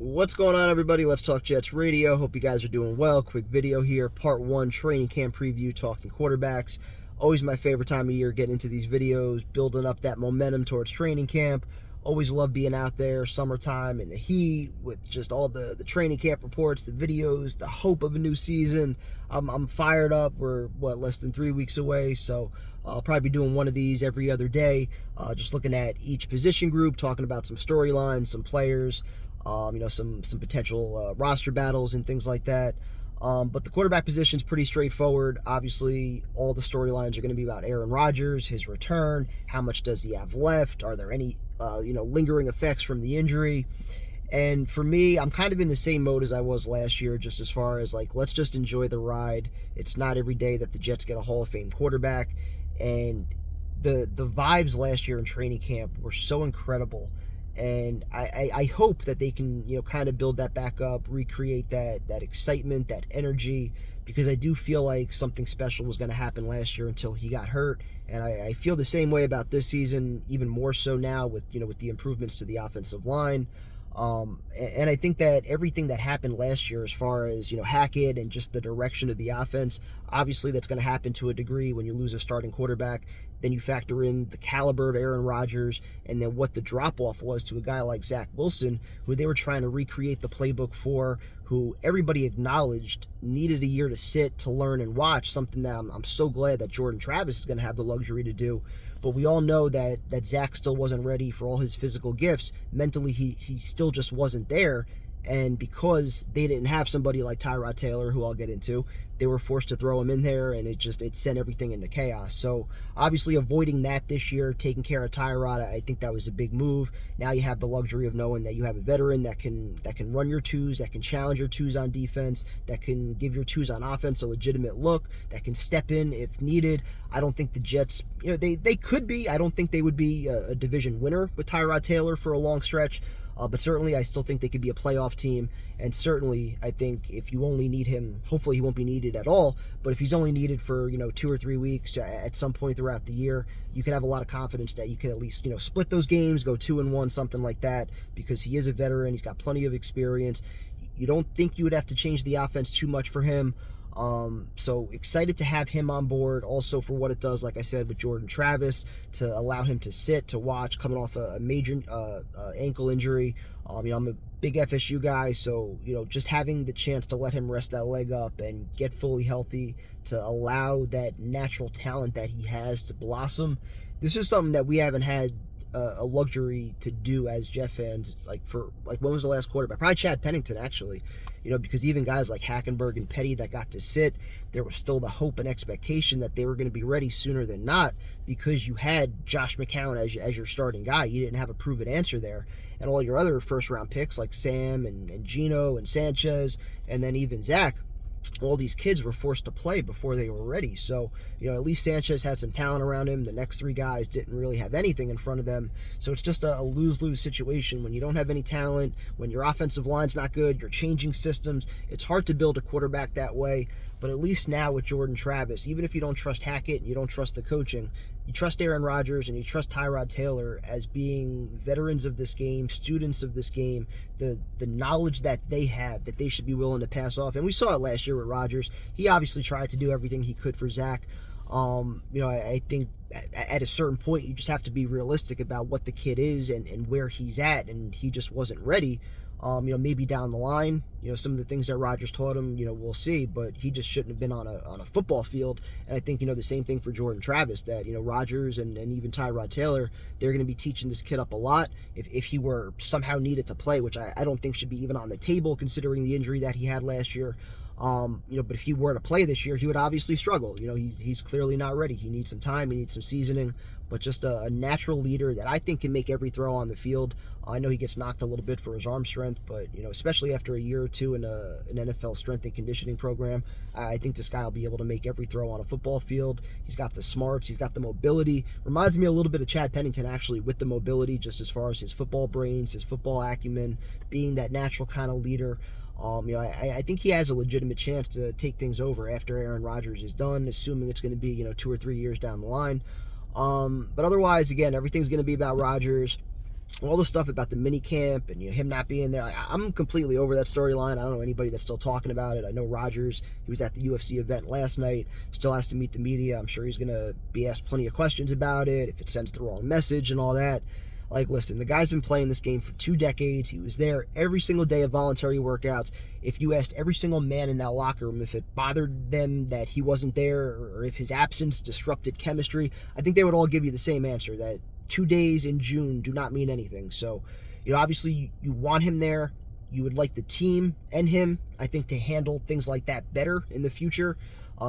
What's going on, everybody? Let's Talk Jets Radio. Hope you guys are doing well. Quick video here, part 1, training camp preview, talking quarterbacks. Always my favorite time of year, getting into these videos, building up that momentum towards training camp. Always love being out there, summertime in the heat, with just all the training camp reports, the videos, the hope of a new season. I'm fired up. We're, less than 3 weeks away, so I'll probably be doing one of these every other day, just looking at each position group, talking about some storylines, some players, some potential roster battles and things like that. But the quarterback position is pretty straightforward. Obviously, all the storylines are going to be about Aaron Rodgers, his return, how much does he have left, are there any lingering effects from the injury. And for me, I'm kind of in the same mode as I was last year, just as far as let's just enjoy the ride. It's not every day that the Jets get a Hall of Fame quarterback. And the vibes last year in training camp were so incredible. And I hope that they can, kind of build that back up, recreate that excitement, that energy, because I do feel like something special was going to happen last year until he got hurt. And I feel the same way about this season, even more so now with the improvements to the offensive line. And I think that everything that happened last year as far as, Hackett and just the direction of the offense, obviously that's going to happen to a degree when you lose a starting quarterback. Then you factor in the caliber of Aaron Rodgers and then what the drop-off was to a guy like Zach Wilson, who they were trying to recreate the playbook for, who everybody acknowledged needed a year to sit, to learn and watch, something that I'm so glad that Jordan Travis is going to have the luxury to do. But we all know that Zach still wasn't ready for all his physical gifts. Mentally, he still just wasn't there. And because they didn't have somebody like Tyrod Taylor, who I'll get into, they were forced to throw him in there, and it sent everything into chaos. So obviously avoiding that this year, taking care of Tyrod, I think that was a big move. Now you have the luxury of knowing that you have a veteran that can run your twos, that can challenge your twos on defense, that can give your twos on offense a legitimate look, that can step in if needed. I don't think the Jets, they could be. I don't think they would be a division winner with Tyrod Taylor for a long stretch. But certainly, I still think they could be a playoff team. And certainly, I think if you only need him, hopefully he won't be needed at all. But if he's only needed for 2 or 3 weeks at some point throughout the year, you can have a lot of confidence that you can at least split those games, go 2-1, something like that, because he is a veteran. He's got plenty of experience. You don't think you would have to change the offense too much for him. So excited to have him on board, also for what it does, like I said, with Jordan Travis, to allow him to sit, to watch, coming off a major ankle injury. I'm a big FSU guy, so just having the chance to let him rest that leg up and get fully healthy, to allow that natural talent that he has to blossom. This is something that we haven't had a luxury to do as Jet fans. When was the last quarterback? Probably Chad Pennington, actually. Because even guys like Hackenberg and Petty that got to sit, there was still the hope and expectation that they were going to be ready sooner than not, because you had Josh McCown as your starting guy. You didn't have a proven answer there. And all your other first-round picks like Sam and Gino and Sanchez and then even Zach, all these kids were forced to play before they were ready. So, at least Sanchez had some talent around him. The next 3 guys didn't really have anything in front of them. So it's just a lose-lose situation when you don't have any talent, when your offensive line's not good, you're changing systems. It's hard to build a quarterback that way. But at least now with Jordan Travis, even if you don't trust Hackett and you don't trust the coaching, you trust Aaron Rodgers and you trust Tyrod Taylor as being veterans of this game, students of this game, the knowledge that they have, that they should be willing to pass off. And we saw it last year with Rodgers. He obviously tried to do everything he could for Zach. I think at a certain point you just have to be realistic about what the kid is and where he's at, and he just wasn't ready. Maybe down the line, some of the things that Rodgers taught him, we'll see, but he just shouldn't have been on a football field. And I think, the same thing for Jordan Travis, that, Rodgers and even Tyrod Taylor, they're going to be teaching this kid up a lot if he were somehow needed to play, which I don't think should be even on the table considering the injury that he had last year. But if he were to play this year, he would obviously struggle. He's clearly not ready. He needs some time. He needs some seasoning. But just a natural leader that I think can make every throw on the field. I know he gets knocked a little bit for his arm strength, but, especially after a year or two in an NFL strength and conditioning program, I think this guy will be able to make every throw on a football field. He's got the smarts. He's got the mobility. Reminds me a little bit of Chad Pennington, actually, with the mobility, just as far as his football brains, his football acumen, being that natural kind of leader. I think he has a legitimate chance to take things over after Aaron Rodgers is done, assuming it's going to be, 2 or 3 years down the line. But otherwise, again, everything's going to be about Rodgers. all the stuff about the mini camp and him not being there. I'm completely over that storyline. I don't know anybody that's still talking about it. I know Rodgers, he was at the UFC event last night, still has to meet the media. I'm sure he's going to be asked plenty of questions about it, if it sends the wrong message and all that. Like, listen, the guy's been playing this game for 2 decades. He was there every single day of voluntary workouts. If you asked every single man in that locker room if it bothered them that he wasn't there or if his absence disrupted chemistry, I think they would all give you the same answer, that 2 days in June do not mean anything. So, obviously you want him there. You would like the team and him, I think, to handle things like that better in the future,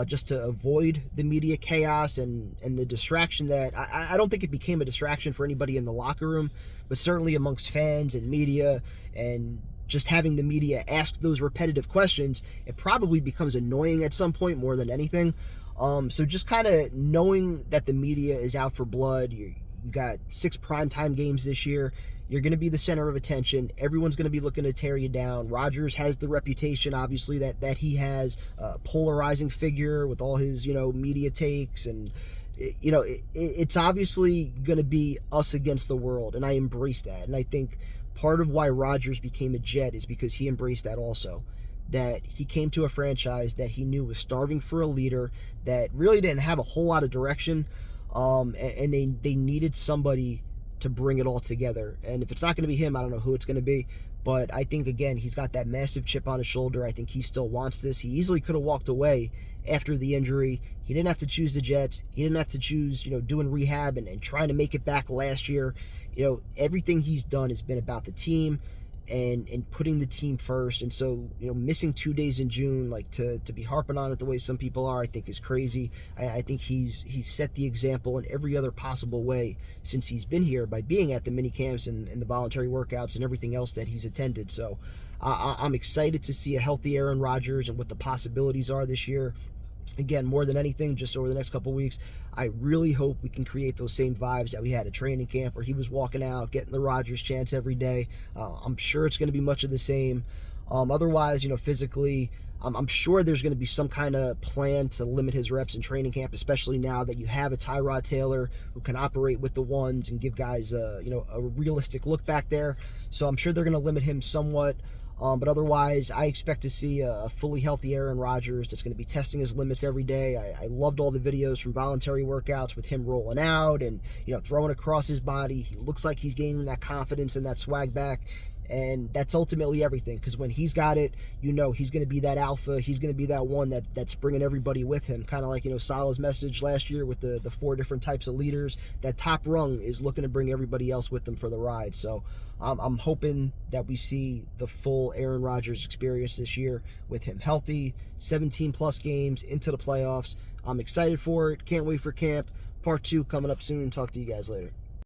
just to avoid the media chaos and the distraction that I don't think it became a distraction for anybody in the locker room, but certainly amongst fans and media, and just having the media ask those repetitive questions, it probably becomes annoying at some point more than anything. So just kind of knowing that the media is out for blood. You got 6 primetime games this year. You're going to be the center of attention. Everyone's going to be looking to tear you down. Rodgers has the reputation, obviously, that he has, a polarizing figure with all his, media takes. And, it's obviously going to be us against the world, and I embrace that. And I think part of why Rodgers became a Jet is because he embraced that also. That he came to a franchise that he knew was starving for a leader, that really didn't have a whole lot of direction, and they needed somebody to bring it all together. And if it's not going to be him, I don't know who it's going to be. But I think, again, he's got that massive chip on his shoulder. I think he still wants this. He easily could have walked away after the injury. He didn't have to choose the Jets. He didn't have to choose, doing rehab and trying to make it back last year. Everything he's done has been about the team and putting the team first. And so, missing 2 days in June, like to be harping on it the way some people are, I think is crazy. I think he's set the example in every other possible way since he's been here by being at the mini camps and the voluntary workouts and everything else that he's attended. So I'm excited to see a healthy Aaron Rodgers and what the possibilities are this year. Again, more than anything, just over the next couple of weeks, I really hope we can create those same vibes that we had at training camp, where he was walking out, getting the Rodgers chance every day. I'm sure it's going to be much of the same. Otherwise, physically, I'm sure there's going to be some kind of plan to limit his reps in training camp, especially now that you have a Tyrod Taylor who can operate with the ones and give guys, a realistic look back there. So I'm sure they're going to limit him somewhat. But otherwise, I expect to see a fully healthy Aaron Rodgers that's going to be testing his limits every day. I loved all the videos from voluntary workouts with him rolling out and, throwing across his body. He looks like he's gaining that confidence and that swag back. And that's ultimately everything, because when he's got it, he's going to be that alpha. He's going to be that one that's bringing everybody with him, kind of like, Salah's message last year with the 4 different types of leaders. That top rung is looking to bring everybody else with them for the ride. So I'm hoping that we see the full Aaron Rodgers experience this year with him healthy, 17-plus games into the playoffs. I'm excited for it. Can't wait for camp. Part 2 coming up soon. Talk to you guys later.